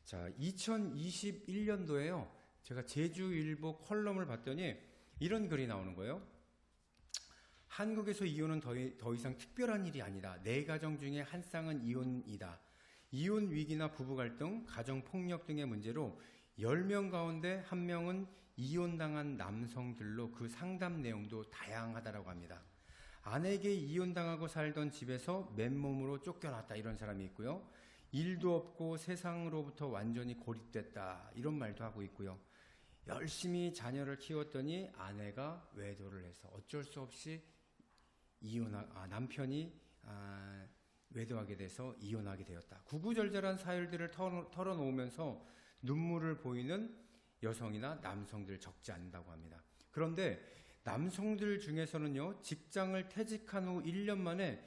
자, 2021년도에요. 제가 제주일보 컬럼을 봤더니 이런 글이 나오는 거예요. 한국에서 이혼은 더 이상 특별한 일이 아니다. 4가정 중에 한 쌍은 이혼이다. 이혼 위기나 부부 갈등, 가정 폭력 등의 문제로 10명 가운데 1명은 이혼당한 남성들로 그 상담 내용도 다양하다라고 합니다. 아내에게 이혼당하고 살던 집에서 맨몸으로 쫓겨났다 이런 사람이 있고요. 일도 없고 세상으로부터 완전히 고립됐다 이런 말도 하고 있고요. 열심히 자녀를 키웠더니 아내가 외도를 해서 어쩔 수 없이 남편이 외도하게 돼서 이혼하게 되었다. 구구절절한 사연들을 털어놓으면서 눈물을 보이는 여성이나 남성들 적지 않다고 합니다. 그런데 남성들 중에서는요, 직장을 퇴직한 후 1년 만에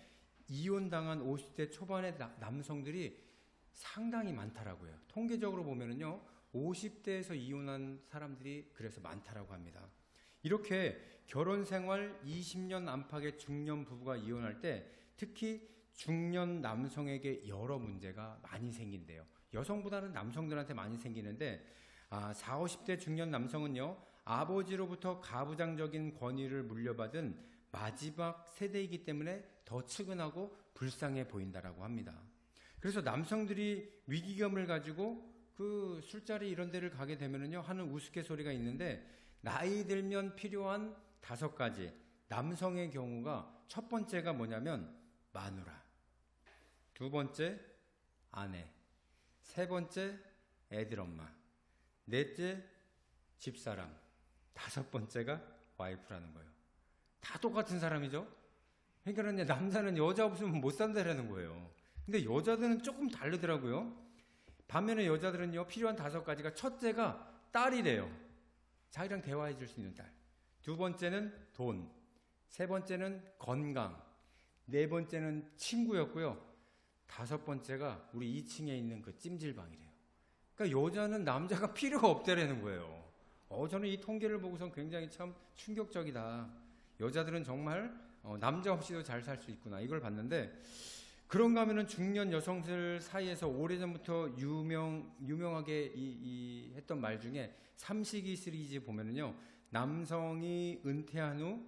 이혼당한 50대 초반의 남성들이 상당히 많다라고요. 통계적으로 보면은요, 50대에서 이혼한 사람들이 그래서 많다라고 합니다. 이렇게 결혼 생활 20년 안팎의 중년 부부가 이혼할 때 특히 중년 남성에게 여러 문제가 많이 생긴대요. 여성보다는 남성들한테 많이 생기는데 40, 50대 중년 남성은요, 아버지로부터 가부장적인 권위를 물려받은 마지막 세대이기 때문에 더 측은하고 불쌍해 보인다라고 합니다. 그래서 남성들이 위기감을 가지고 그 술자리 이런 데를 가게 되면은요, 하는 우스갯소리가 있는데, 나이 들면 필요한 5가지. 남성의 경우가 첫 번째가 뭐냐면 마누라, 두 번째 아내, 세 번째 애들 엄마, 넷째 집사람, 5번째가 와이프라는 거예요. 다 똑같은 사람이죠. 그러니까 남자는 여자 없으면 못 산다라는 거예요. 근데 여자들은 조금 다르더라고요. 반면에 여자들은요, 필요한 5가지가 첫째가 딸이래요. 자기랑 대화해 줄 수 있는 딸. 두 번째는 돈. 세 번째는 건강. 네 번째는 친구였고요. 5번째가 우리 2층에 있는 그 찜질방이래요. 그러니까 여자는 남자가 필요가 없다라는 거예요. 저는 이 통계를 보고선 굉장히 참 충격적이다. 여자들은 정말 남자 없이도 잘 살 수 있구나. 이걸 봤는데, 그런가 하면은 중년 여성들 사이에서 오래전부터 유명하게 했던 말 중에 삼식이 시리즈 보면은요, 남성이 은퇴한 후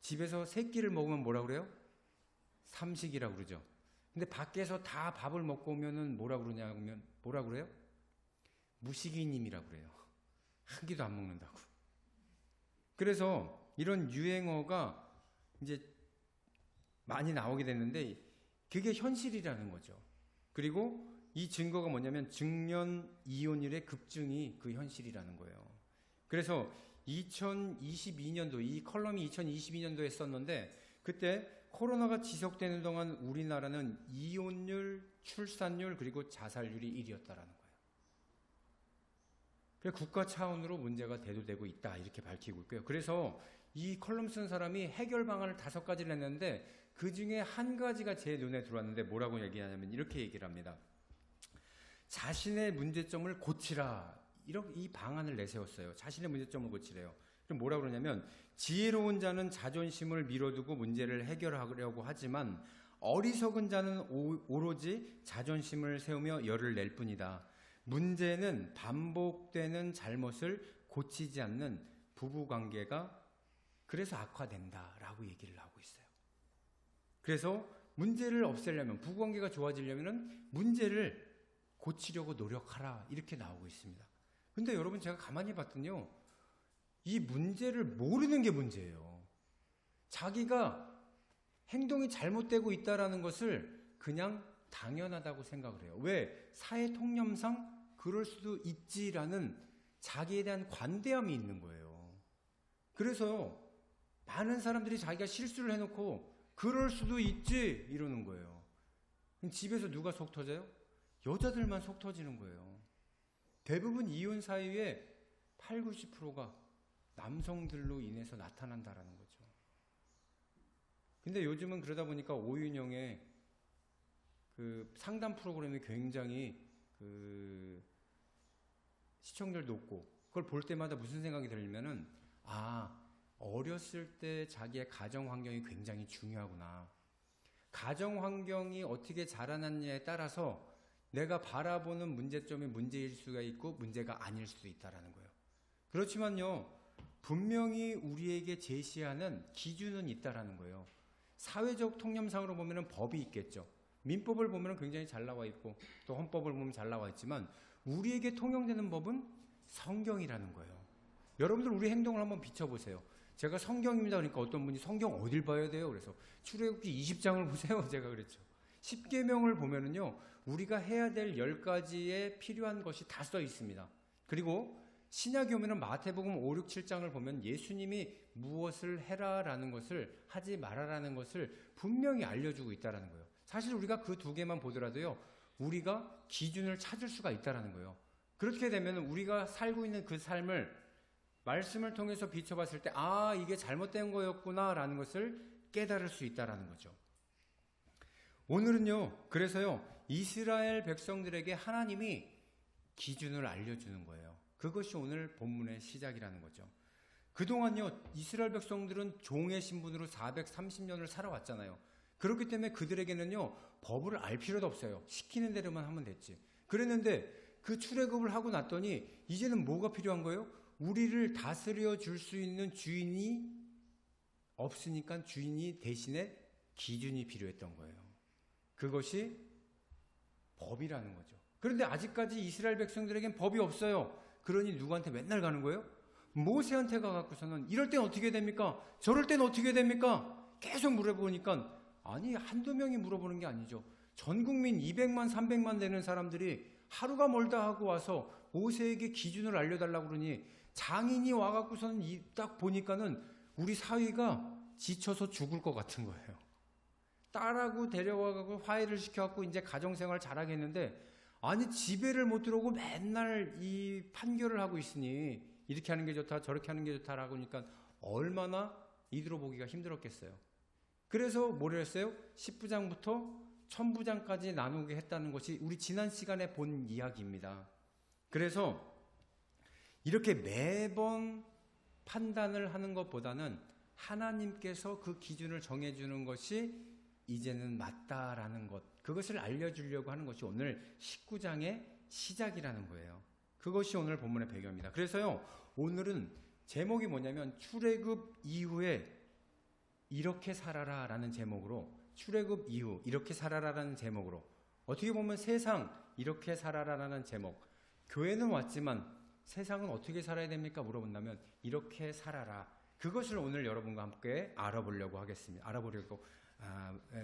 집에서 3끼를 먹으면 뭐라 그래요? 삼식이라고 그러죠. 근데 밖에서 다 밥을 먹고 오면은 뭐라 그러냐면, 뭐라 그래요? 무식이님이라고 그래요. 한 끼도 안 먹는다고. 그래서 이런 유행어가 이제 많이 나오게 됐는데, 그게 현실이라는 거죠. 그리고 이 증거가 뭐냐면 중년 이혼율의 급증이 그 현실이라는 거예요. 그래서 2022년도, 이 컬럼이 2022년도에 썼는데, 그때 코로나가 지속되는 동안 우리나라는 이혼율, 출산율, 그리고 자살률이 1위였다라는 거예요. 그래서 국가 차원으로 문제가 대두되고 있다, 이렇게 밝히고 있고요. 그래서 이 컬럼 쓴 사람이 해결 방안을 5가지를 냈는데, 그 중에 한 가지가 제 눈에 들어왔는데 뭐라고 얘기하냐면 이렇게 얘기를 합니다. 자신의 문제점을 고치라. 이 방안을 내세웠어요. 자신의 문제점을 고치래요. 그럼 뭐라고 그러냐면, 지혜로운 자는 자존심을 밀어두고 문제를 해결하려고 하지만 어리석은 자는 오로지 자존심을 세우며 열을 낼 뿐이다. 문제는 반복되는 잘못을 고치지 않는 부부관계가 그래서 악화된다라고 얘기를 하고 있어요. 그래서 문제를 없애려면, 부부관계가 좋아지려면 문제를 고치려고 노력하라, 이렇게 나오고 있습니다. 근데 여러분, 제가 가만히 봤더니요, 이 문제를 모르는 게 문제예요. 자기가 행동이 잘못되고 있다는 것을 그냥 당연하다고 생각을 해요. 왜? 사회 통념상 그럴 수도 있지라는 자기에 대한 관대함이 있는 거예요. 그래서 많은 사람들이 자기가 실수를 해놓고 그럴 수도 있지 이러는 거예요. 집에서 누가 속 터져요? 여자들만 속 터지는 거예요. 대부분 이혼 사유의 8, 90%가 남성들로 인해서 나타난다라는 거죠. 근데 요즘은 그러다 보니까 오윤영의 그 상담 프로그램이 굉장히 그 시청률 높고, 그걸 볼 때마다 무슨 생각이 들냐면은, 어렸을 때 자기의 가정 환경이 굉장히 중요하구나. 가정 환경이 어떻게 자라났냐에 따라서 내가 바라보는 문제점이 문제일 수가 있고 문제가 아닐 수도 있다라는 거예요. 그렇지만요, 분명히 우리에게 제시하는 기준은 있다라는 거예요. 사회적 통념상으로 보면 법이 있겠죠. 민법을 보면 굉장히 잘 나와 있고 또 헌법을 보면 잘 나와 있지만 우리에게 통용되는 법은 성경이라는 거예요. 여러분들 우리 행동을 한번 비춰보세요. 제가 성경입니다 그러니까 어떤 분이 성경 어딜 봐야 돼요? 그래서 출애굽기 20장을 보세요. 제가 그랬죠. 10계명을 보면은요, 우리가 해야 될 10가지에 필요한 것이 다 써 있습니다. 그리고 신약에 오면은 마태복음 5, 6, 7장을 보면 예수님이 무엇을 해라라는 것을 하지 말아라는 것을 분명히 알려주고 있다라는 거예요. 사실 우리가 그 두 개만 보더라도요, 우리가 기준을 찾을 수가 있다라는 거예요. 그렇게 되면 우리가 살고 있는 그 삶을 말씀을 통해서 비춰봤을 때, 아, 이게 잘못된 거였구나라는 것을 깨달을 수 있다라는 거죠. 오늘은요, 그래서요, 이스라엘 백성들에게 하나님이 기준을 알려주는 거예요. 그것이 오늘 본문의 시작이라는 거죠. 그동안요, 이스라엘 백성들은 종의 신분으로 430년을 살아왔잖아요. 그렇기 때문에 그들에게는요, 법을 알 필요도 없어요. 시키는 대로만 하면 됐지. 그랬는데 그 출애굽을 하고 났더니 이제는 뭐가 필요한 거예요? 우리를 다스려 줄 수 있는 주인이 없으니까 주인이 대신에 기준이 필요했던 거예요. 그것이 법이라는 거죠. 그런데 아직까지 이스라엘 백성들에겐 법이 없어요. 그러니 누구한테 맨날 가는 거예요? 모세한테 가갖고서는 이럴 땐 어떻게 됩니까? 저럴 땐 어떻게 됩니까? 계속 물어보니까 아니, 한두 명이 물어보는 게 아니죠. 전 국민 200만 300만 되는 사람들이 하루가 멀다 하고 와서 모세에게 기준을 알려달라고 그러니 장인이 와갖고서는 딱 보니까는 우리 사위가 지쳐서 죽을 것 같은 거예요. 딸하고 데려와갖고 화해를 시켜갖고 이제 가정생활 잘하겠는데, 아니, 집에를 못 들어오고 맨날 이 판결을 하고 있으니 이렇게 하는 게 좋다 저렇게 하는 게 좋다라고 하니까 얼마나 이들어 보기가 힘들었겠어요. 그래서 뭐를 했어요? 10부장부터 1000부장까지 나누게 했다는 것이 우리 지난 시간에 본 이야기입니다. 그래서 이렇게 매번 판단을 하는 것보다는 하나님께서 그 기준을 정해주는 것이 이제는 맞다라는 것, 그것을 알려주려고 하는 것이 오늘 19장의 시작이라는 거예요. 그것이 오늘 본문의 배경입니다. 그래서요, 오늘은 제목이 뭐냐면 출애굽 이후에 이렇게 살아라 라는 제목으로, 출애굽 이후 이렇게 살아라 라는 제목으로, 어떻게 보면 세상 이렇게 살아라 라는 제목, 교회는 왔지만 세상은 어떻게 살아야 됩니까? 물어본다면 이렇게 살아라. 그것을 오늘 여러분과 함께 알아보려고 하겠습니다.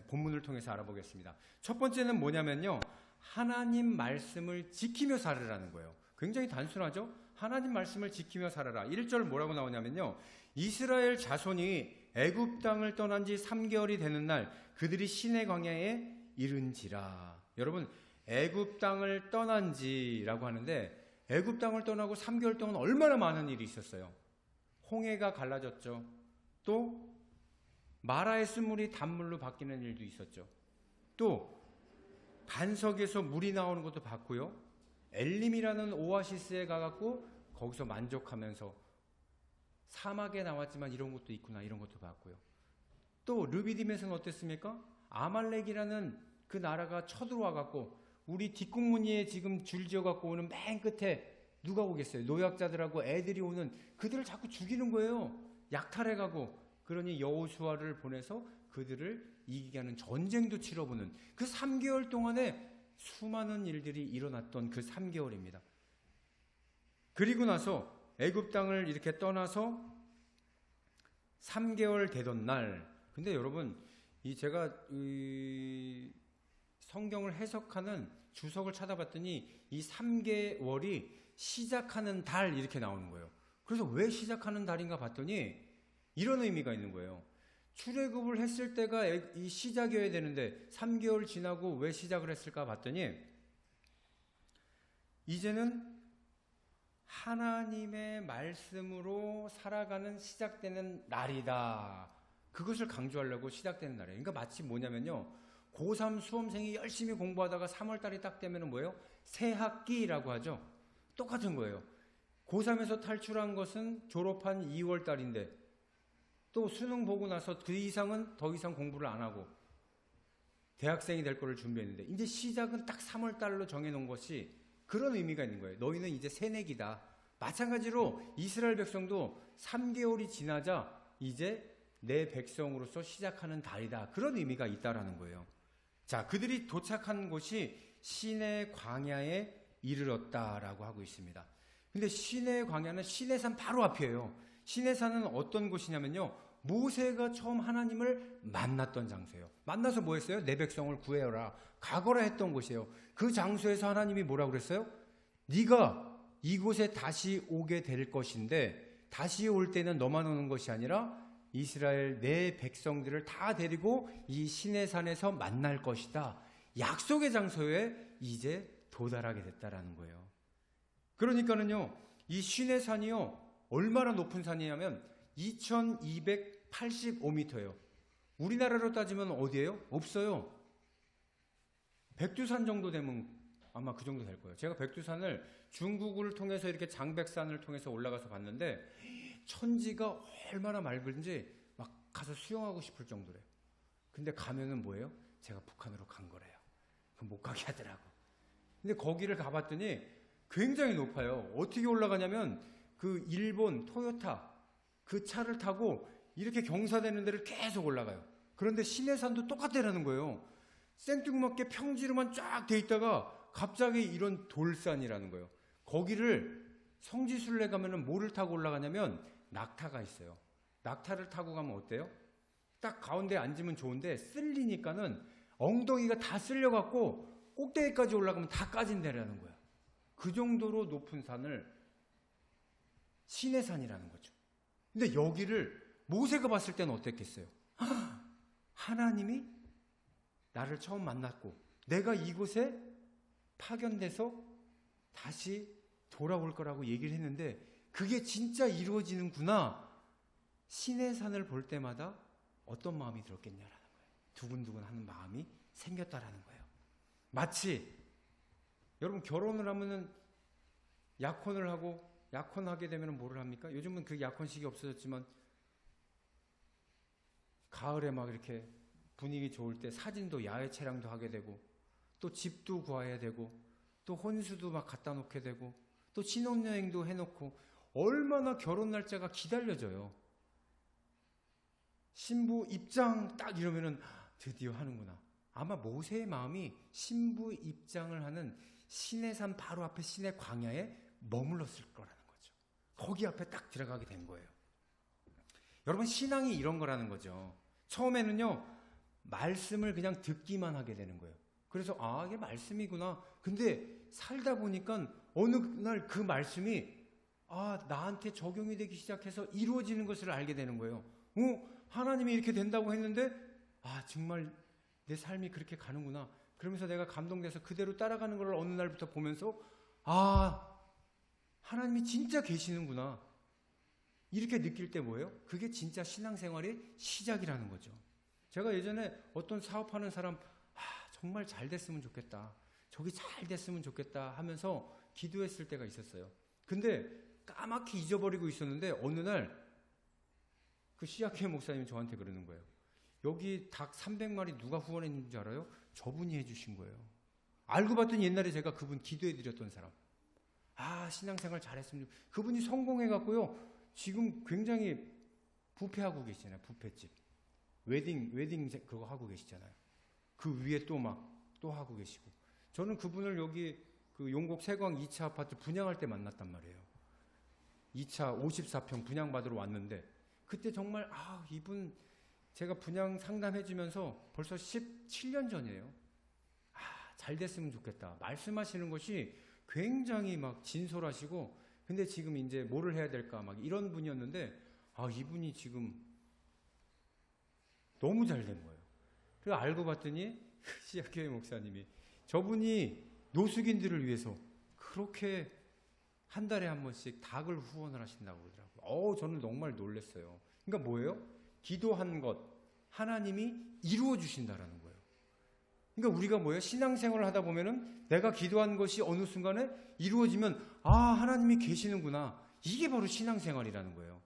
본문을 통해서 알아보겠습니다. 첫 번째는 뭐냐면요, 하나님 말씀을 지키며 살으라는 거예요. 굉장히 단순하죠? 하나님 말씀을 지키며 살아라. 1절 뭐라고 나오냐면요, 이스라엘 자손이 애굽 땅을 떠난 지 3개월이 되는 날 그들이 시내 광야에 이른지라. 여러분, 애굽 땅을 떠난 지라고 하는데, 애굽 땅을 떠나고 3개월 동안 얼마나 많은 일이 있었어요. 홍해가 갈라졌죠. 또 마라의 쓴물이 단물로 바뀌는 일도 있었죠. 또 반석에서 물이 나오는 것도 봤고요. 엘림이라는 오아시스에 가갖고 거기서 만족하면서 사막에 나왔지만 이런 것도 있구나, 이런 것도 봤고요. 또 르비딤에서는 어땠습니까? 아말렉이라는 그 나라가 쳐들어와갖고 우리 뒷공무니에 지금 줄지어갖고 오는 맨 끝에 누가 오겠어요? 노약자들하고 애들이 오는, 그들을 자꾸 죽이는 거예요. 약탈해가고. 그러니 여호수아를 보내서 그들을 이기게 하는 전쟁도 치러보는 그 3개월 동안에 수많은 일들이 일어났던 그 3개월입니다. 그리고 나서 애굽 땅을 이렇게 떠나서 3개월 되던 날, 근데 여러분, 제가 성경을 해석하는 주석을 찾아봤더니 이 3개월이 시작하는 달 이렇게 나오는 거예요. 그래서 왜 시작하는 달인가 봤더니 이런 의미가 있는 거예요. 출애굽을 했을 때가 이 시작이어야 되는데 3개월 지나고 왜 시작을 했을까 봤더니 이제는 하나님의 말씀으로 살아가는 시작되는 날이다. 그것을 강조하려고 시작되는 날이에요. 그러니까 마치 뭐냐면요, 고3 수험생이 열심히 공부하다가 3월달이 딱 되면 뭐예요? 새학기라고 하죠. 똑같은 거예요. 고3에서 탈출한 것은 졸업한 2월달인데 또 수능 보고 나서 그 이상은 더 이상 공부를 안 하고 대학생이 될 거를 준비했는데 이제 시작은 딱 3월 달로 정해놓은 것이 그런 의미가 있는 거예요. 너희는 이제 새내기다. 마찬가지로 이스라엘 백성도 3개월이 지나자 이제 내 백성으로서 시작하는 달이다. 그런 의미가 있다라는 거예요. 자, 그들이 도착한 곳이 시내 광야에 이르렀다라고 하고 있습니다. 근데 시내 광야는 시내산 바로 앞이에요. 시내산은 어떤 곳이냐면요, 모세가 처음 하나님을 만났던 장소예요. 만나서 뭐 했어요? 내 백성을 구해라, 가거라 했던 곳이에요. 그 장소에서 하나님이 뭐라고 그랬어요? 네가 이곳에 다시 오게 될 것인데, 다시 올 때는 너만 오는 것이 아니라 이스라엘 내 백성들을 다 데리고 이 시내산에서 만날 것이다. 약속의 장소에 이제 도달하게 됐다라는 거예요. 그러니까는요, 이 시내산이요, 얼마나 높은 산이냐면 2285m예요. 우리나라로 따지면 어디예요? 없어요. 백두산 정도 되면 아마 그 정도 될 거예요. 제가 백두산을 중국을 통해서 이렇게 장백산을 통해서 올라가서 봤는데 천지가 얼마나 맑은지 막 가서 수영하고 싶을 정도래요. 근데 가면은 뭐예요? 제가 북한으로 간 거래요. 그럼 못 가게 하더라고. 근데 거기를 가봤더니 굉장히 높아요. 어떻게 올라가냐면 그 일본 토요타 그 차를 타고 이렇게 경사되는 데를 계속 올라가요. 그런데 시내산도 똑같다라는 거예요. 생뚱맞게 평지로만 쫙 돼 있다가 갑자기 이런 돌산이라는 거예요. 거기를 성지순례 가면은 뭐를 타고 올라가냐면 낙타가 있어요. 낙타를 타고 가면 어때요? 딱 가운데 앉으면 좋은데 쓸리니까는 엉덩이가 다 쓸려갖고 꼭대기까지 올라가면 다 까진다라는 거야. 그 정도로 높은 산을 시내산이라는 거죠. 근데 여기를 모세가 봤을 때는 어땠겠어요? 하나님이 나를 처음 만났고 내가 이곳에 파견돼서 다시 돌아올 거라고 얘기를 했는데 그게 진짜 이루어지는구나. 시내산을 볼 때마다 어떤 마음이 들었겠냐라는 거예요. 두근두근 하는 마음이 생겼다라는 거예요. 마치 여러분 결혼을 하면은 약혼을 하고 약혼하게 되면 뭐를 합니까? 요즘은 그 약혼식이 없어졌지만 가을에 막 이렇게 분위기 좋을 때 사진도 야외 촬영도 하게 되고 또 집도 구해야 되고 또 혼수도 막 갖다 놓게 되고 또 신혼여행도 해놓고 얼마나 결혼 날짜가 기다려져요. 신부 입장 딱 이러면은 드디어 하는구나. 아마 모세의 마음이 신부 입장을 하는 시내산 바로 앞에 시내 광야에 머물렀을 거라는 거죠. 거기 앞에 딱 들어가게 된 거예요. 여러분 신앙이 이런 거라는 거죠. 처음에는요 말씀을 그냥 듣기만 하게 되는 거예요. 그래서 아 이게 말씀이구나. 근데 살다 보니까 어느 날 그 말씀이 아 나한테 적용이 되기 시작해서 이루어지는 것을 알게 되는 거예요. 하나님이 이렇게 된다고 했는데 아 정말 내 삶이 그렇게 가는구나. 그러면서 내가 감동돼서 그대로 따라가는 걸 어느 날부터 보면서 아 하나님이 진짜 계시는구나. 이렇게 느낄 때 뭐예요? 그게 진짜 신앙생활의 시작이라는 거죠. 제가 예전에 어떤 사업하는 사람 정말 잘 됐으면 좋겠다. 저기 잘 됐으면 좋겠다 하면서 기도했을 때가 있었어요. 근데 까맣게 잊어버리고 있었는데 어느 날 그 시아케 목사님이 저한테 그러는 거예요. 여기 닭 300마리 누가 후원했는지 줄 알아요? 저분이 해주신 거예요. 알고 봤더니 옛날에 제가 그분 기도해드렸던 사람. 아 신앙생활 잘했으면 그분이 성공해갖고요. 지금 굉장히 뷔페하고 계시잖아요. 뷔페집. 웨딩 그거 하고 계시잖아요. 그 위에 또 하고 계시고. 저는 그분을 여기 그 용곡 세광 2차 아파트 분양할 때 만났단 말이에요. 2차 54평 분양받으러 왔는데 그때 정말 이분 제가 분양 상담해주면서 벌써 17년 전이에요. 잘 됐으면 좋겠다. 말씀하시는 것이 굉장히 막 진솔하시고 근데 지금 이제 뭐를 해야 될까 막 이런 분이었는데 이분이 지금 너무 잘 된 거예요. 그래서 알고 봤더니 시아교회 목사님이 저분이 노숙인들을 위해서 그렇게 한 달에 한 번씩 닭을 후원을 하신다고 그러더라고요. 저는 정말 놀랐어요. 그러니까 뭐예요? 기도한 것 하나님이 이루어 주신다라는 거예요. 그러니까 우리가 뭐예요? 신앙생활을 하다 보면은 내가 기도한 것이 어느 순간에 이루어지면 하나님이 계시는구나. 이게 바로 신앙생활이라는 거예요.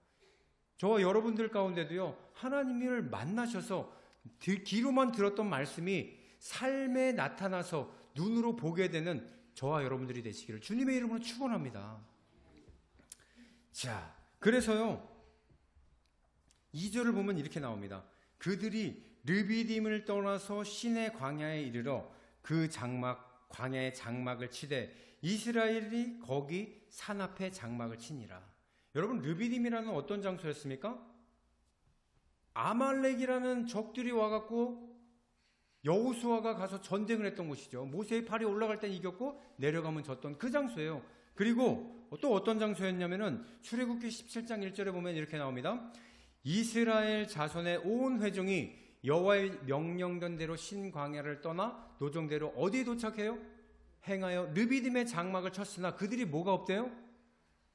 저와 여러분들 가운데도요. 하나님을 만나셔서 귀로만 들었던 말씀이 삶에 나타나서 눈으로 보게 되는 저와 여러분들이 되시기를 주님의 이름으로 축원합니다. 자, 그래서요 2절을 보면 이렇게 나옵니다. 그들이 르비딤을 떠나서 신의 광야에 이르러 그 장막 광야의 장막을 치되 이스라엘이 거기 산 앞에 장막을 치니라. 여러분, 르비딤이라는 어떤 장소였습니까? 아말렉이라는 적들이 와갖고 여호수아가 가서 전쟁을 했던 곳이죠. 모세의 팔이 올라갈 땐 이겼고 내려가면 졌던 그 장소예요. 그리고 또 어떤 장소였냐면은 출애굽기 17장 1절에 보면 이렇게 나옵니다. 이스라엘 자손의 온 회중이 여호와의 명령된 대로 신광야를 떠나 노정대로 어디에 도착해요? 행하여 르비딤의 장막을 쳤으나 그들이 뭐가 없대요?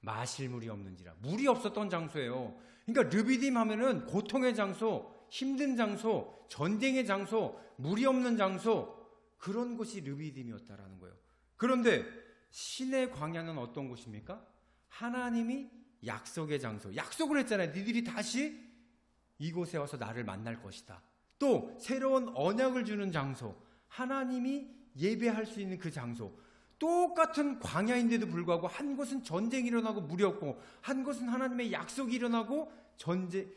마실 물이 없는지라. 물이 없었던 장소예요. 그러니까 르비딤 하면은 고통의 장소, 힘든 장소, 전쟁의 장소, 물이 없는 장소, 그런 곳이 르비딤이었다라는 거예요. 그런데 신의 광야는 어떤 곳입니까? 하나님이 약속의 장소, 약속을 했잖아요. 니들이 다시 이곳에 와서 나를 만날 것이다. 또 새로운 언약을 주는 장소, 하나님이 예배할 수 있는 그 장소, 똑같은 광야인데도 불구하고 한 곳은 전쟁이 일어나고 물이 없고 한 곳은 하나님의 약속이 일어나고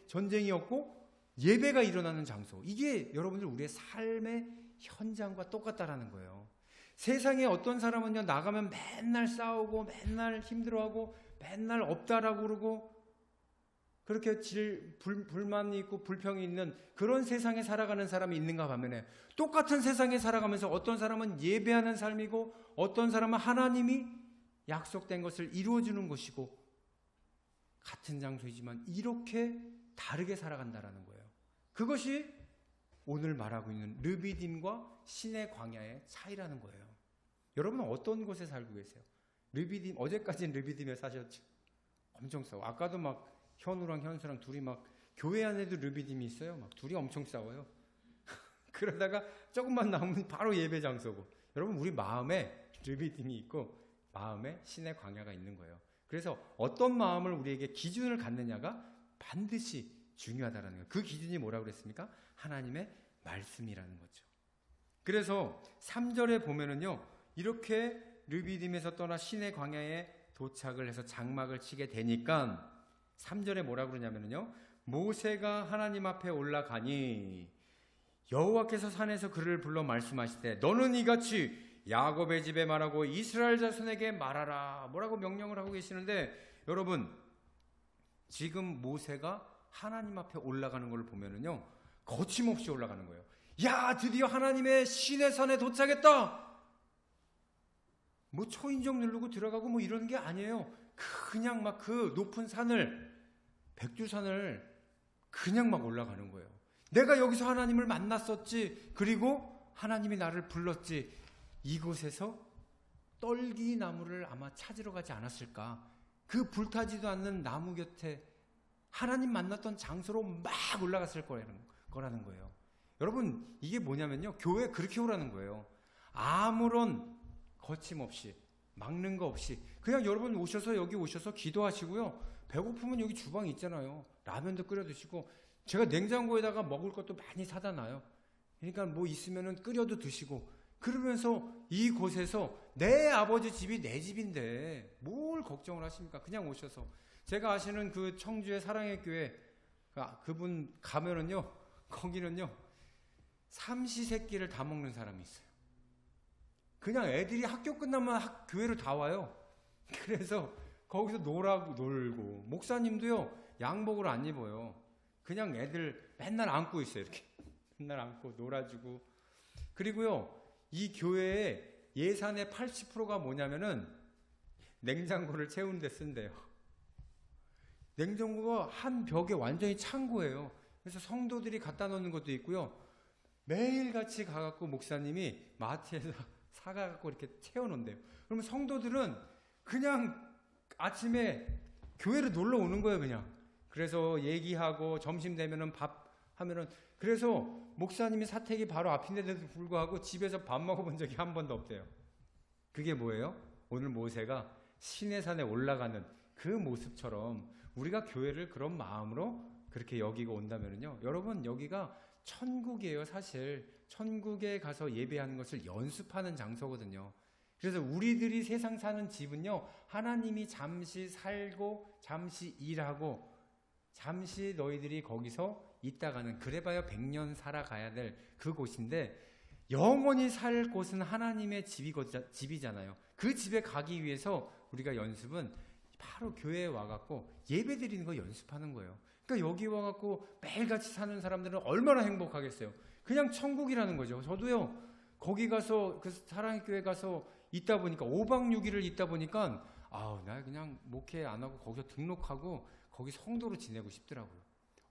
전쟁이었고 예배가 일어나는 장소. 이게 여러분들 우리의 삶의 현장과 똑같다라는 거예요. 세상에 어떤 사람은요 나가면 맨날 싸우고 맨날 힘들어하고 맨날 없다라고 그러고 그렇게 불만이 있고 불평이 있는 그런 세상에 살아가는 사람이 있는가 반면에 똑같은 세상에 살아가면서 어떤 사람은 예배하는 삶이고 어떤 사람은 하나님이 약속된 것을 이루어주는 것이고 같은 장소이지만 이렇게 다르게 살아간다라는 거예요. 그것이 오늘 말하고 있는 르비딤과 신의 광야의 차이라는 거예요. 여러분은 어떤 곳에 살고 계세요? 르비딤, 어제까지는 르비딤에 사셨죠? 엄청 싸워. 아까도 막 현우랑 현수랑 둘이 막 교회 안에도 르비딤이 있어요. 막 둘이 엄청 싸워요. 그러다가 조금만 나오면 바로 예배 장소고. 여러분 우리 마음에 르비딤이 있고 마음에 신의 광야가 있는 거예요. 그래서 어떤 마음을 우리에게 기준을 갖느냐가 반드시 중요하다라는 거예요. 그 기준이 뭐라고 그랬습니까? 하나님의 말씀이라는 거죠. 그래서 3절에 보면은요. 이렇게 르비딤에서 떠나 신의 광야에 도착을 해서 장막을 치게 되니까 3절에 뭐라고 그러냐면요. 모세가 하나님 앞에 올라가니 여호와께서 산에서 그를 불러 말씀하시되 너는 이같이 야곱의 집에 말하고 이스라엘 자손에게 말하라. 뭐라고 명령을 하고 계시는데 여러분 지금 모세가 하나님 앞에 올라가는 걸 보면은요. 거침없이 올라가는 거예요. 야, 드디어 하나님의 신의 산에 도착했다. 뭐 초인종 누르고 들어가고 뭐 이런 게 아니에요. 그냥 막 그 높은 산을 백두산을 그냥 막 올라가는 거예요. 내가 여기서 하나님을 만났었지. 그리고 하나님이 나를 불렀지. 이곳에서 떨기나무를 아마 찾으러 가지 않았을까. 그 불타지도 않는 나무 곁에 하나님 만났던 장소로 막 올라갔을 거라는 거예요. 여러분 이게 뭐냐면요. 교회 그렇게 오라는 거예요. 아무런 거침없이 막는 거 없이 그냥 여러분 오셔서 여기 오셔서 기도하시고요. 배고프면 여기 주방이 있잖아요. 라면도 끓여 드시고 제가 냉장고에다가 먹을 것도 많이 사다 놔요. 그러니까 뭐 있으면은 끓여도 드시고 그러면서 이곳에서 내 아버지 집이 내 집인데 뭘 걱정을 하십니까? 그냥 오셔서 제가 아시는 그 청주의 사랑의 교회 그분 가면은요 거기는요 삼시세끼를 다 먹는 사람이 있어요. 그냥 애들이 학교 끝나면 교회로 다 와요. 그래서 거기서 놀고 목사님도요 양복을 안 입어요. 그냥 애들 맨날 안고 있어요. 이렇게 맨날 안고 놀아주고. 그리고요 이 교회의 예산의 80%가 뭐냐면은 냉장고를 채우는 데 쓴대요. 냉장고가 한 벽에 완전히 창고예요. 그래서 성도들이 갖다 놓는 것도 있고요. 매일같이 가갖고 목사님이 마트에서 사가갖고 이렇게 채워놓는대요. 그러면 성도들은 그냥 아침에 교회로 놀러 오는 거예요, 그냥. 그래서 얘기하고 점심 되면은 밥 하면은 그래서 목사님이 사택이 바로 앞인데도 불구하고 집에서 밥 먹어본 적이 한 번도 없대요. 그게 뭐예요? 오늘 모세가 신의 산에 올라가는 그 모습처럼 우리가 교회를 그런 마음으로 그렇게 여기고 온다면요. 여러분 여기가 천국이에요. 사실 천국에 가서 예배하는 것을 연습하는 장소거든요. 그래서 우리들이 세상 사는 집은요, 하나님이 잠시 살고 잠시 일하고 잠시 너희들이 거기서 있다가는, 그래봐야 100년 살아가야 될 그곳인데, 영원히 살 곳은 하나님의 집이잖아요. 그 집에 가기 위해서 우리가 연습은 바로 교회에 와갖고 예배 드리는 거 연습하는 거예요. 그러니까 여기 와갖고 매일같이 사는 사람들은 얼마나 행복하겠어요. 그냥 천국이라는 거죠. 저도요, 거기 가서 그 사랑의 교회 가서 있다 보니까 5박 6일을 있다 보니까 나 그냥 목회 안 하고 거기서 등록하고 거기 성도로 지내고 싶더라고요.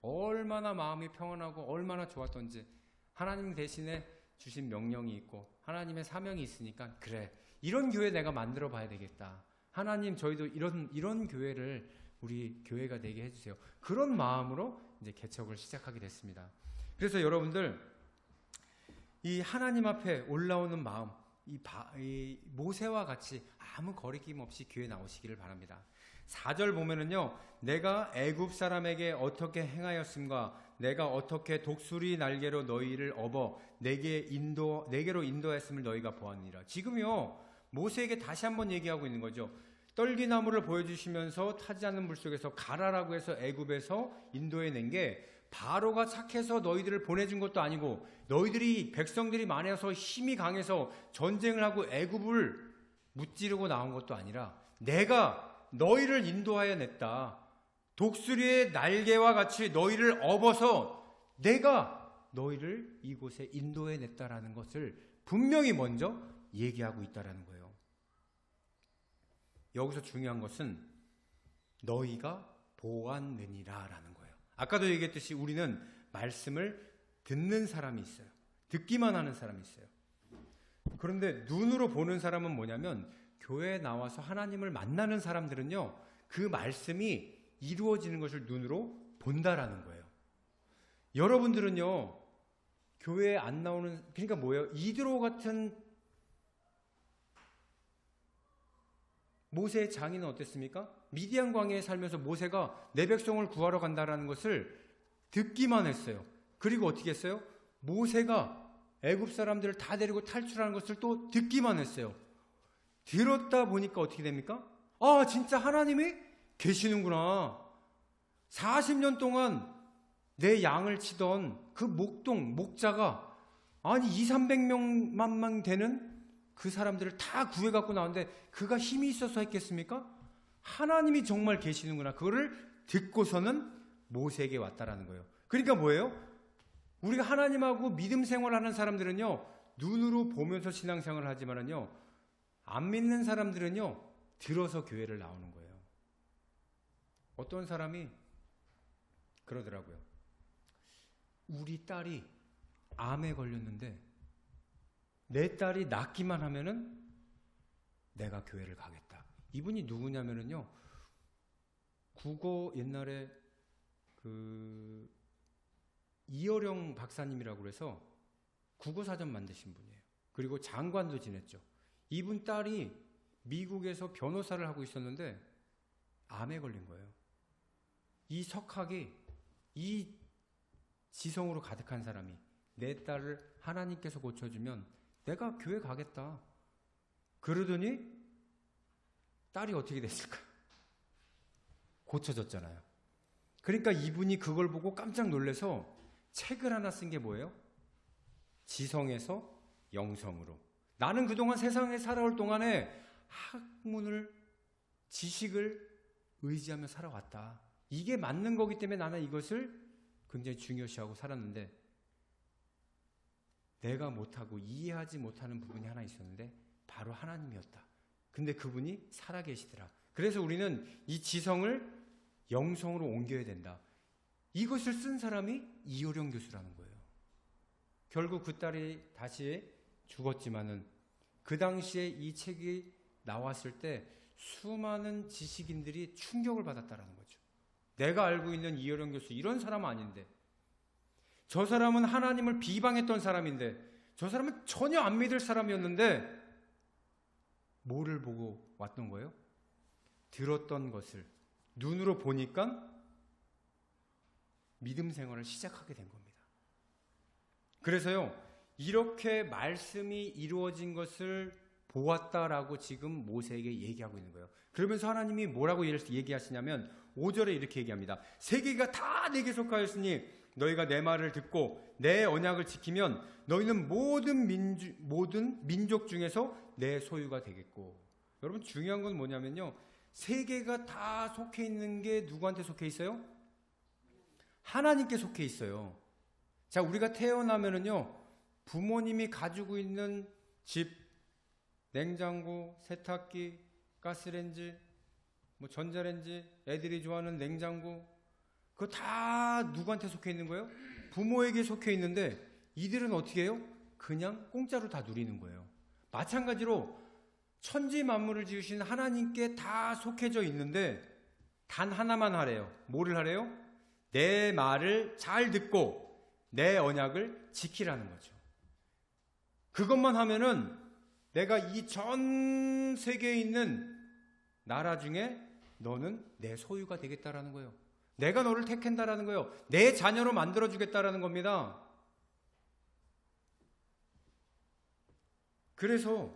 얼마나 마음이 평안하고 얼마나 좋았던지. 하나님 대신에 주신 명령이 있고 하나님의 사명이 있으니까, 그래, 이런 교회 내가 만들어 봐야 되겠다. 하나님, 저희도 이런 교회를 우리 교회가 되게 해주세요. 그런 마음으로 이제 개척을 시작하게 됐습니다. 그래서 여러분들, 이 하나님 앞에 올라오는 마음, 이 모세와 같이 아무 거리낌 없이 교회 나오시기를 바랍니다. 4절 보면은요, 내가 애굽 사람에게 어떻게 행하였음과 내가 어떻게 독수리 날개로 너희를 업어 내게로 인도했음을 너희가 보았느니라. 지금요, 모세에게 다시 한번 얘기하고 있는 거죠. 떨기나무를 보여주시면서 타지 않는 물속에서 가라라고 해서 애굽에서 인도해낸 게 바로가 착해서 너희들을 보내준 것도 아니고, 너희들이 백성들이 많아서 힘이 강해서 전쟁을 하고 애굽을 무찌르고 나온 것도 아니라 내가 너희를 인도하여 냈다. 독수리의 날개와 같이 너희를 업어서 내가 너희를 이곳에 인도해 냈다라는 것을 분명히 먼저 얘기하고 있다라는 거예요. 여기서 중요한 것은 너희가 보았느니라라는 거예요. 아까도 얘기했듯이 우리는 말씀을 듣는 사람이 있어요. 듣기만 하는 사람이 있어요. 그런데 눈으로 보는 사람은 뭐냐면, 교회에 나와서 하나님을 만나는 사람들은요, 그 말씀이 이루어지는 것을 눈으로 본다라는 거예요. 여러분들은요, 교회에 안 나오는, 그러니까 뭐예요? 이드로 같은 모세의 장인은 어땠습니까? 미디안 광야에 살면서 모세가 내 백성을 구하러 간다라는 것을 듣기만 했어요. 그리고 어떻게 했어요? 모세가 애굽 사람들을 다 데리고 탈출하는 것을 또 듣기만 했어요. 들었다 보니까 어떻게 됩니까? 진짜 하나님이 계시는구나. 40년 동안 내 양을 치던 그 목자가 200~300명만 되는 그 사람들을 다 구해갖고 나오는데 그가 힘이 있어서 했겠습니까? 하나님이 정말 계시는구나. 그거를 듣고서는 모세에게 왔다라는 거예요. 그러니까 뭐예요? 우리가 하나님하고 믿음 생활하는 사람들은요, 눈으로 보면서 신앙생활을 하지만은요, 안 믿는 사람들은요, 들어서 교회를 나오는 거예요. 어떤 사람이 그러더라고요. 우리 딸이 암에 걸렸는데 내 딸이 낫기만 하면은 내가 교회를 가겠다. 이분이 누구냐면은요, 국어 옛날에 이어령 박사님이라고 그래서 국어사전 만드신 분이에요. 그리고 장관도 지냈죠. 이분 딸이 미국에서 변호사를 하고 있었는데 암에 걸린 거예요. 이 석학이, 이 지성으로 가득한 사람이 내 딸을 하나님께서 고쳐주면 내가 교회 가겠다. 그러더니 딸이 어떻게 됐을까? 고쳐졌잖아요. 그러니까 이분이 그걸 보고 깜짝 놀라서 책을 하나 쓴 게 뭐예요? 지성에서 영성으로. 나는 그동안 세상에 살아올 동안에 학문을, 지식을 의지하며 살아왔다. 이게 맞는 거기 때문에 나는 이것을 굉장히 중요시하고 살았는데, 내가 못하고 이해하지 못하는 부분이 하나 있었는데 바로 하나님이었다. 근데 그분이 살아계시더라. 그래서 우리는 이 지성을 영성으로 옮겨야 된다. 이것을 쓴 사람이 이효령 교수라는 거예요. 결국 그 딸이 다시 죽었지만은 그 당시에 이 책이 나왔을 때 수많은 지식인들이 충격을 받았다라는 거죠. 내가 알고 있는 이효령 교수, 이런 사람은 아닌데, 저 사람은 하나님을 비방했던 사람인데, 저 사람은 전혀 안 믿을 사람이었는데 뭐를 보고 왔던 거예요? 들었던 것을 눈으로 보니까 믿음 생활을 시작하게 된 겁니다. 그래서요, 이렇게 말씀이 이루어진 것을 보았다라고 지금 모세에게 얘기하고 있는 거예요. 그러면서 하나님이 뭐라고 얘기하시냐면 5절에 이렇게 얘기합니다. 세계가 다 내게 속하였으니 너희가 내 말을 듣고 내 언약을 지키면 너희는 모든 민족 중에서 내 소유가 되겠고. 여러분, 중요한 건 뭐냐면요, 세계가 다 속해 있는 게 누구한테 속해 있어요? 하나님께 속해 있어요. 자, 우리가 태어나면은요, 부모님이 가지고 있는 집, 냉장고, 세탁기, 가스레인지, 뭐 전자레인지, 애들이 좋아하는 냉장고, 그거 다 누구한테 속해 있는 거예요? 부모에게 속해 있는데 이들은 어떻게 해요? 그냥 공짜로 다 누리는 거예요. 마찬가지로 천지 만물을 지으신 하나님께 다 속해져 있는데 단 하나만 하래요. 뭐를 하래요? 내 말을 잘 듣고 내 언약을 지키라는 거죠. 그것만 하면은 내가 이 전 세계에 있는 나라 중에 너는 내 소유가 되겠다라는 거예요. 내가 너를 택한다라는 거예요. 내 자녀로 만들어주겠다라는 겁니다. 그래서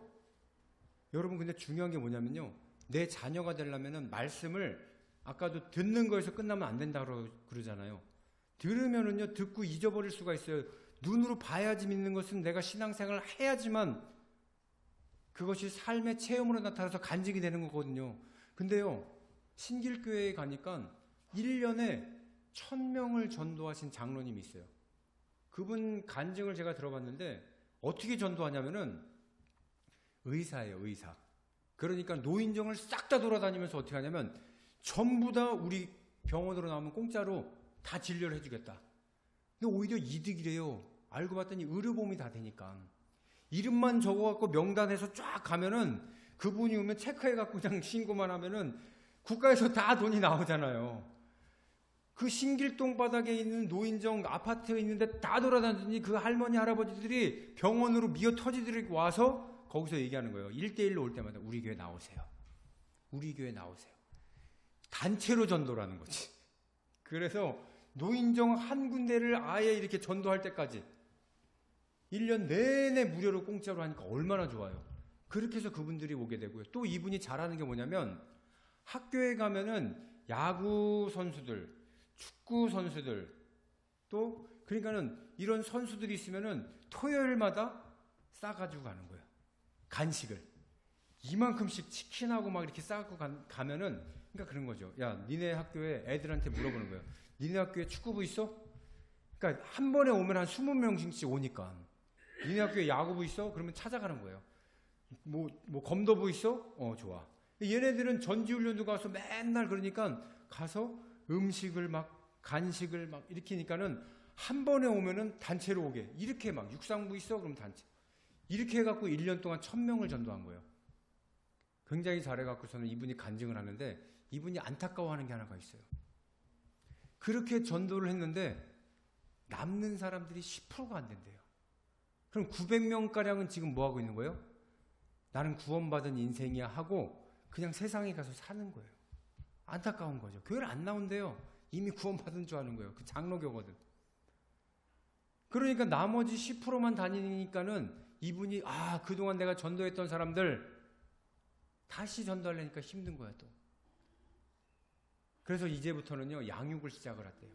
여러분, 근데 중요한 게 뭐냐면요, 내 자녀가 되려면은 말씀을 아까도 듣는 거에서 끝나면 안 된다고 그러잖아요. 들으면은요, 듣고 잊어버릴 수가 있어요. 눈으로 봐야지 믿는 것은 내가 신앙생활을 해야지만 그것이 삶의 체험으로 나타나서 간직이 되는 거거든요. 근데요, 신길교회에 가니까 1년에 1000명을 전도하신 장로님이 있어요. 그분 간증을 제가 들어봤는데 어떻게 전도하냐면은 의사예요, 의사. 그러니까 노인정을 싹 다 돌아다니면서 어떻게 하냐면 전부 다 우리 병원으로 나오면 공짜로 다 진료를 해주겠다. 근데 오히려 이득이래요. 알고 봤더니 의료보험이 다 되니까. 이름만 적어갖고 명단에서 쫙 가면은 그분이 오면 체크해갖고 그냥 신고만 하면은 국가에서 다 돈이 나오잖아요. 그 신길동 바닥에 있는 노인정 아파트에 있는데 다 돌아다니더니 그 할머니 할아버지들이 병원으로 미어 터지들이 와서 거기서 얘기하는 거예요. 1대1로 올 때마다 우리 교회 나오세요. 우리 교회 나오세요. 단체로 전도라는 거지. 그래서 노인정 한 군데를 아예 이렇게 전도할 때까지 1년 내내 무료로 공짜로 하니까 얼마나 좋아요. 그렇게 해서 그분들이 오게 되고요. 또 이분이 잘하는 게 뭐냐면 학교에 가면은 야구 선수들, 축구 선수들, 또 그러니까는 이런 선수들이 있으면은 토요일마다 싸가지고 가는 거예요. 간식을 이만큼씩 치킨하고 막 이렇게 싸갖고 가면은, 그러니까 그런 거죠. 야, 니네 학교에 애들한테 물어보는 거예요. 니네 학교에 축구부 있어? 그러니까 한 번에 오면 한 20명씩 오니까. 니네 학교에 야구부 있어? 그러면 찾아가는 거예요. 뭐 검도부 있어? 좋아. 얘네들은 전지훈련도 가서 맨날 그러니까 가서 음식을 막 간식을 막 일으키니까는 한 번에 오면은 단체로 오게. 이렇게 막 육상부 있어? 그럼 단체. 이렇게 해갖고 1년 동안 1000명을 전도한 거예요. 굉장히 잘해갖고서는 이분이 간증을 하는데 이분이 안타까워하는 게 하나가 있어요. 그렇게 전도를 했는데 남는 사람들이 10%가 안 된대요. 그럼 900명가량은 지금 뭐 하고 있는 거예요? 나는 구원받은 인생이야 하고 그냥 세상에 가서 사는 거예요. 안타까운 거죠. 교회를 안 나온대요. 이미 구원받은 줄 아는 거예요. 그 장로교거든. 그러니까 나머지 10%만 다니니까는 이분이 그동안 내가 전도했던 사람들 다시 전도하려니까 힘든 거야 또. 그래서 이제부터는요, 양육을 시작을 했대요.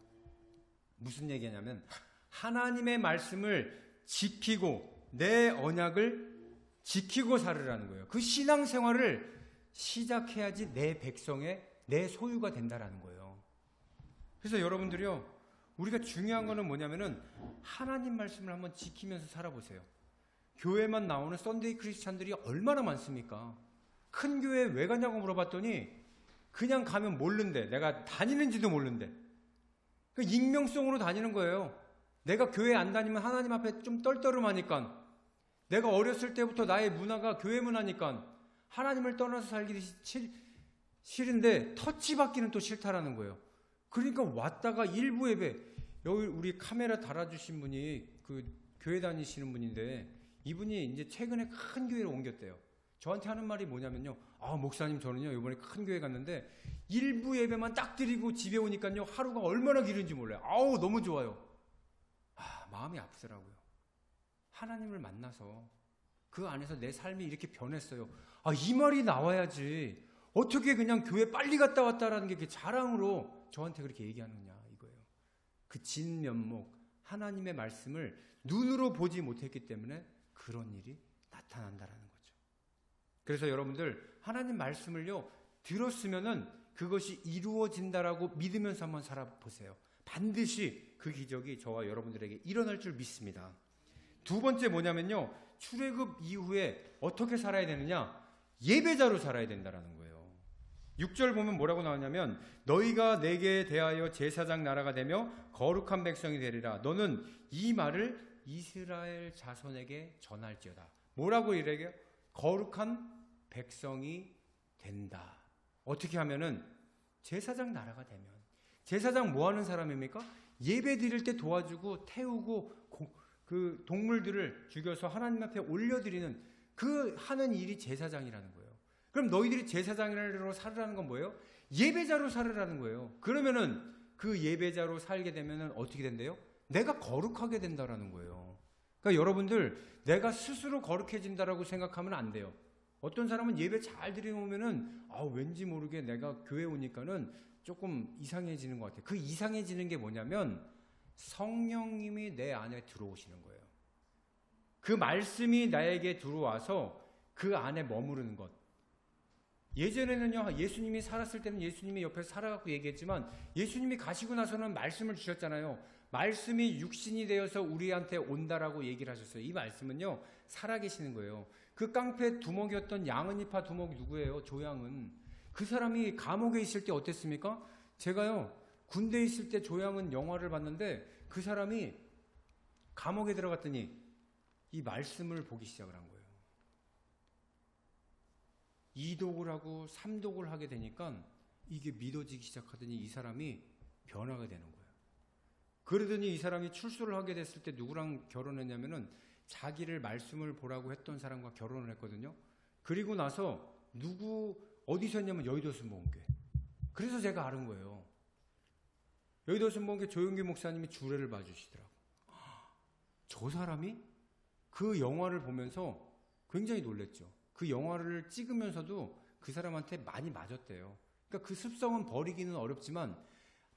무슨 얘기냐면 하나님의 말씀을 지키고 내 언약을 지키고 살으라는 거예요. 그 신앙생활을 시작해야지 내 백성의 내 소유가 된다라는 거예요. 그래서 여러분들이요, 우리가 중요한 거는 뭐냐면은 하나님 말씀을 한번 지키면서 살아보세요. 교회만 나오는 썬데이 크리스찬들이 얼마나 많습니까? 큰 교회 왜 가냐고 물어봤더니 그냥 가면 모른대. 내가 다니는지도 모른대. 그 익명성으로 다니는 거예요. 내가 교회 안 다니면 하나님 앞에 좀 떨떠름하니까, 내가 어렸을 때부터 나의 문화가 교회 문화니까 하나님을 떠나서 살기 싫은데 터치받기는 또 싫다라는 거예요. 그러니까 왔다가 일부 예배, 여기 우리 카메라 달아주신 분이 그 교회 다니시는 분인데 이분이 이제 최근에 큰 교회로 옮겼대요. 저한테 하는 말이 뭐냐면요, 목사님 저는요 이번에 큰 교회 갔는데 일부 예배만 딱 드리고 집에 오니까요 하루가 얼마나 길은지 몰라요. 너무 좋아요. 마음이 아프더라고요. 하나님을 만나서 그 안에서 내 삶이 이렇게 변했어요. 아, 이 말이 나와야지. 어떻게 그냥 교회 빨리 갔다 왔다라는 게 자랑으로 저한테 그렇게 얘기하느냐 이거예요. 그 진면목 하나님의 말씀을 눈으로 보지 못했기 때문에 그런 일이 나타난다라는 거죠. 그래서 여러분들 하나님 말씀을요 들었으면은 그것이 이루어진다라고 믿으면서 한번 살아보세요. 반드시 그 기적이 저와 여러분들에게 일어날 줄 믿습니다. 두 번째 뭐냐면요, 출애굽 이후에 어떻게 살아야 되느냐? 예배자로 살아야 된다라는 거예요. 6절 보면 뭐라고 나오냐면 너희가 내게 대하여 제사장 나라가 되며 거룩한 백성이 되리라. 너는 이 말을 이스라엘 자손에게 전할지어다. 뭐라고 이래요? 거룩한 백성이 된다. 어떻게 하면은 제사장 나라가 되면, 제사장 뭐 하는 사람입니까? 예배 드릴 때 도와주고 태우고 그 동물들을 죽여서 하나님 앞에 올려드리는 그 하는 일이 제사장이라는 거예요. 그럼 너희들이 제사장으로 살으라는 건 뭐예요? 예배자로 살으라는 거예요. 그러면은 그 예배자로 살게 되면은 어떻게 된대요? 내가 거룩하게 된다라는 거예요. 그러니까 여러분들 내가 스스로 거룩해진다라고 생각하면 안 돼요. 어떤 사람은 예배 잘 드리면은 왠지 모르게 내가 교회 오니까는 조금 이상해지는 것 같아요. 그 이상해지는 게 뭐냐면 성령님이 내 안에 들어오시는 거예요. 그 말씀이 나에게 들어와서 그 안에 머무르는 것. 예전에는요, 예수님이 살았을 때는 예수님이 옆에서 살아갖고 얘기했지만 예수님이 가시고 나서는 말씀을 주셨잖아요. 말씀이 육신이 되어서 우리한테 온다라고 얘기를 하셨어요. 이 말씀은요, 살아계시는 거예요. 그 깡패 두목이었던 양은이파 두목이 누구예요? 조양은. 그 사람이 감옥에 있을 때 어땠습니까? 제가요, 군대에 있을 때 조양은 영화를 봤는데 그 사람이 감옥에 들어갔더니 이 말씀을 보기 시작을 한 거예요. 2독을 하고 3독을 하게 되니까 이게 믿어지기 시작하더니 이 사람이 변화가 되는 거예요. 그러더니 이 사람이 출소를 하게 됐을 때 누구랑 결혼했냐면은 자기를 말씀을 보라고 했던 사람과 결혼을 했거든요. 그리고 나서 어디서 했냐면 여의도 순복음교회. 그래서 제가 아는 거예요. 여의도 순복음교회 조용기 목사님이 주례를 봐주시더라고요. 저 사람이 그 영화를 보면서 굉장히 놀랬죠. 그 영화를 찍으면서도 그 사람한테 많이 맞았대요. 그러니까 그 습성은 버리기는 어렵지만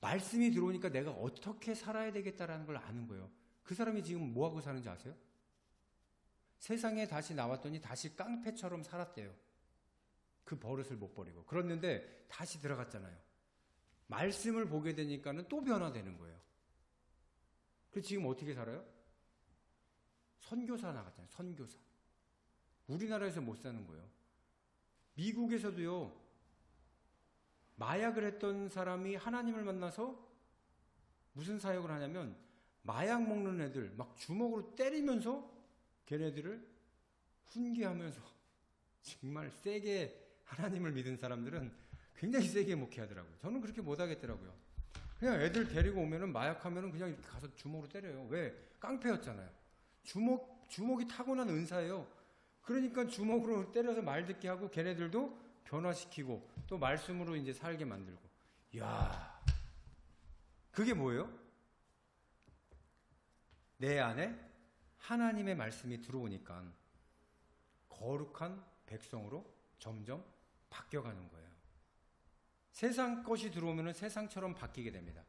말씀이 들어오니까 내가 어떻게 살아야 되겠다라는 걸 아는 거예요. 그 사람이 지금 뭐하고 사는지 아세요? 세상에 다시 나왔더니 다시 깡패처럼 살았대요. 그 버릇을 못 버리고. 그랬는데 다시 들어갔잖아요. 말씀을 보게 되니까는 또 변화되는 거예요. 그래서 지금 어떻게 살아요? 선교사 나갔잖아요. 선교사. 우리나라에서 못 사는 거예요. 미국에서도요, 마약을 했던 사람이 하나님을 만나서 무슨 사역을 하냐면 마약 먹는 애들 막 주먹으로 때리면서 걔네들을 훈계하면서 정말 세게 하나님을 믿은 사람들은 굉장히 세게 목회하더라고요. 저는 그렇게 못하겠더라고요. 그냥 애들 데리고 오면은 마약하면은 그냥 이렇게 가서 주먹으로 때려요. 왜? 깡패였잖아요. 주먹이 타고난 은사예요. 그러니까 주먹으로 때려서 말 듣게 하고 걔네들도 변화시키고 또 말씀으로 이제 살게 만들고. 이야, 그게 뭐예요? 내 안에 하나님의 말씀이 들어오니까 거룩한 백성으로 점점 바뀌어가는 거예요. 세상 것이 들어오면 세상처럼 바뀌게 됩니다.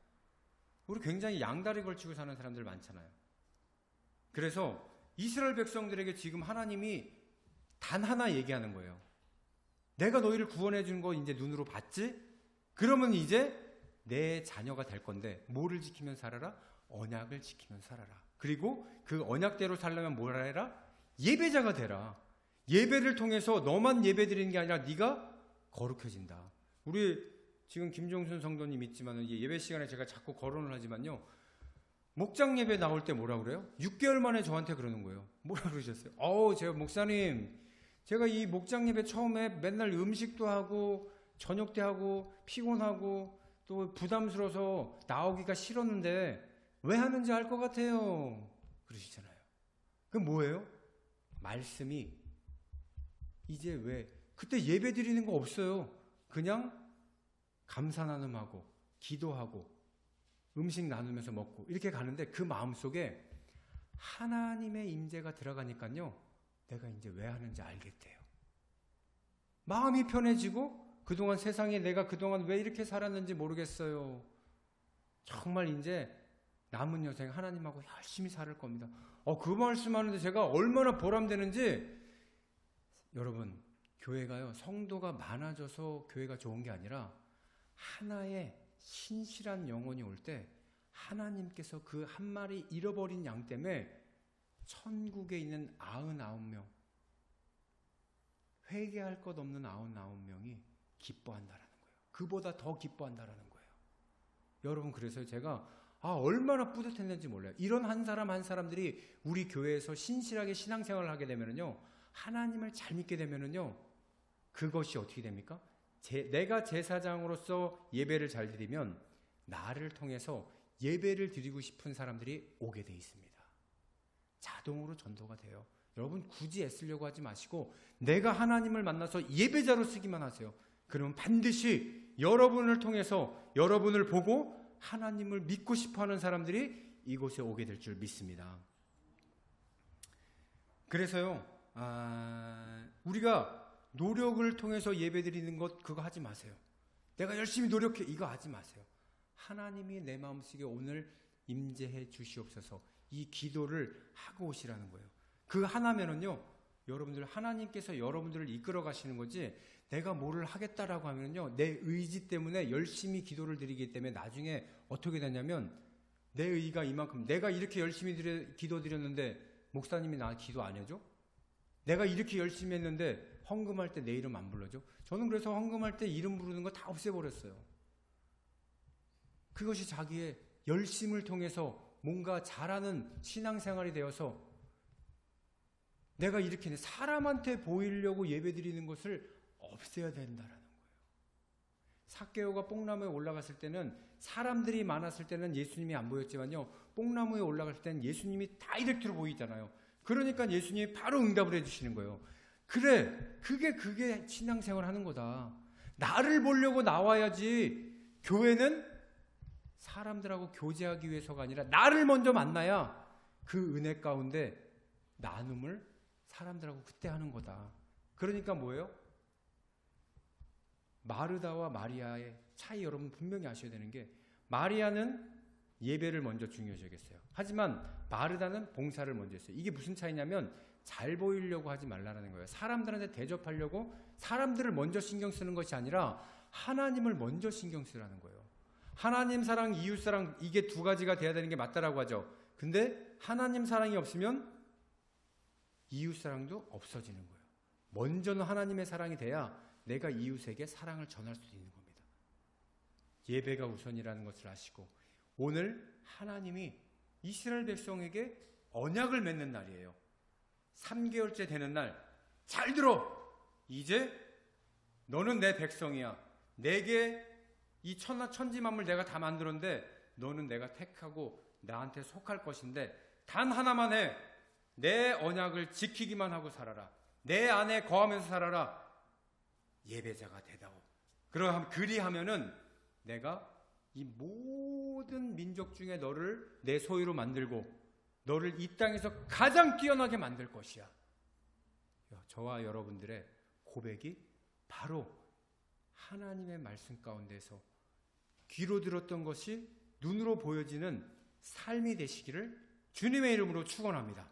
우리 굉장히 양다리 걸치고 사는 사람들 많잖아요. 그래서 이스라엘 백성들에게 지금 하나님이 단 하나 얘기하는 거예요. 내가 너희를 구원해 준 거 이제 눈으로 봤지? 그러면 이제 내 자녀가 될 건데 뭐를 지키면 살아라? 언약을 지키면 살아라. 그리고 그 언약대로 살려면 뭐라 해라? 예배자가 되라. 예배를 통해서 너만 예배 드리는 게 아니라 네가 거룩해진다. 우리 지금 김종순 성도님 있지만 예배 시간에 제가 자꾸 거론을 하지만요. 목장 예배 나올 때 뭐라 그래요? 6개월 만에 저한테 그러는 거예요. 뭐라 그러셨어요? 제가 목사님, 제가 이 목장 예배 처음에 맨날 음식도 하고 저녁 때 하고 피곤하고 또 부담스러워서 나오기가 싫었는데 왜 하는지 알 것 같아요. 그러시잖아요. 그게 뭐예요? 말씀이 이제 왜 그때 예배 드리는 거 없어요. 그냥 감사 나눔하고 기도하고 음식 나누면서 먹고 이렇게 가는데 그 마음속에 하나님의 임재가 들어가니까요, 내가 이제 왜 하는지 알겠대요. 마음이 편해지고 그동안 세상에 내가 그동안 왜 이렇게 살았는지 모르겠어요. 정말 이제 남은 여생 하나님하고 열심히 살 겁니다. 그 말씀하는데 제가 얼마나 보람되는지. 여러분, 교회가요, 성도가 많아져서 교회가 좋은 게 아니라 하나의 신실한 영혼이 올 때 하나님께서 그 한 마리 잃어버린 양 때문에 천국에 있는 99명, 회개할 것 없는 99명이 기뻐한다라는 거예요. 그보다 더 기뻐한다라는 거예요. 여러분, 그래서 제가 얼마나 뿌듯했는지 몰라요. 이런 한 사람 한 사람들이 우리 교회에서 신실하게 신앙생활을 하게 되면은요, 하나님을 잘 믿게 되면은요, 그것이 어떻게 됩니까? 내가 제사장으로서 예배를 잘 드리면 나를 통해서 예배를 드리고 싶은 사람들이 오게 돼 있습니다. 자동으로 전도가 돼요. 여러분, 굳이 애쓰려고 하지 마시고 내가 하나님을 만나서 예배자로 쓰기만 하세요. 그러면 반드시 여러분을 통해서, 여러분을 보고 하나님을 믿고 싶어하는 사람들이 이곳에 오게 될 줄 믿습니다. 그래서요, 우리가 노력을 통해서 예배드리는 것, 그거 하지 마세요. 내가 열심히 노력해, 이거 하지 마세요. 하나님이 내 마음속에 오늘 임재해 주시옵소서, 이 기도를 하고 오시라는 거예요. 그 하나면은요, 여러분들, 하나님께서 여러분들을 이끌어 가시는 거지, 내가 뭐를 하겠다라고 하면요, 내 의지 때문에 열심히 기도를 드리기 때문에 나중에 어떻게 되냐면, 내 의가 이만큼, 내가 이렇게 열심히 기도 드렸는데 목사님이 나 기도 안 해줘? 내가 이렇게 열심히 했는데 헌금할 때 내 이름 안 불러줘? 저는 그래서 헌금할 때 이름 부르는 거 다 없애버렸어요. 그것이 자기의 열심을 통해서 뭔가 잘하는 신앙생활이 되어서 내가 이렇게 사람한테 보이려고 예배드리는 것을 없애야 된다라는 거예요. 삭개오가 뽕나무에 올라갔을 때는, 사람들이 많았을 때는 예수님이 안 보였지만요, 뽕나무에 올라갈 때는 예수님이 다이렉트로 보이잖아요. 그러니까 예수님이 바로 응답을 해주시는 거예요. 그래, 그게 신앙생활 하는 거다. 나를 보려고 나와야지. 교회는 사람들하고 교제하기 위해서가 아니라 나를 먼저 만나야 그 은혜 가운데 나눔을 사람들하고 그때 하는 거다. 그러니까 뭐예요? 마르다와 마리아의 차이, 여러분 분명히 아셔야 되는 게, 마리아는 예배를 먼저 중요시 여겼어요. 하지만 마르다는 봉사를 먼저 했어요. 이게 무슨 차이냐면, 잘 보이려고 하지 말라는 거예요. 사람들한테 대접하려고 사람들을 먼저 신경 쓰는 것이 아니라 하나님을 먼저 신경 쓰라는 거예요. 하나님 사랑, 이웃 사랑, 이게 두 가지가 돼야 되는 게 맞다라고 하죠. 근데 하나님 사랑이 없으면 이웃 사랑도 없어지는 거예요. 먼저는 하나님의 사랑이 돼야 내가 이웃에게 사랑을 전할 수 있는 겁니다. 예배가 우선이라는 것을 아시고, 오늘 하나님이 이스라엘 백성에게 언약을 맺는 날이에요. 3개월째 되는 날, 잘 들어! 이제 너는 내 백성이야. 내게 이 천지 만물 내가 다 만들었는데 너는 내가 택하고 나한테 속할 것인데 단 하나만 해. 내 언약을 지키기만 하고 살아라. 내 안에 거하면서 살아라. 예배자가 되다오. 그리하면은 내가 이 모든 민족 중에 너를 내 소유로 만들고 너를 이 땅에서 가장 뛰어나게 만들 것이야. 저와 여러분들의 고백이 바로 하나님의 말씀 가운데서 귀로 들었던 것이 눈으로 보여지는 삶이 되시기를 주님의 이름으로 축원합니다.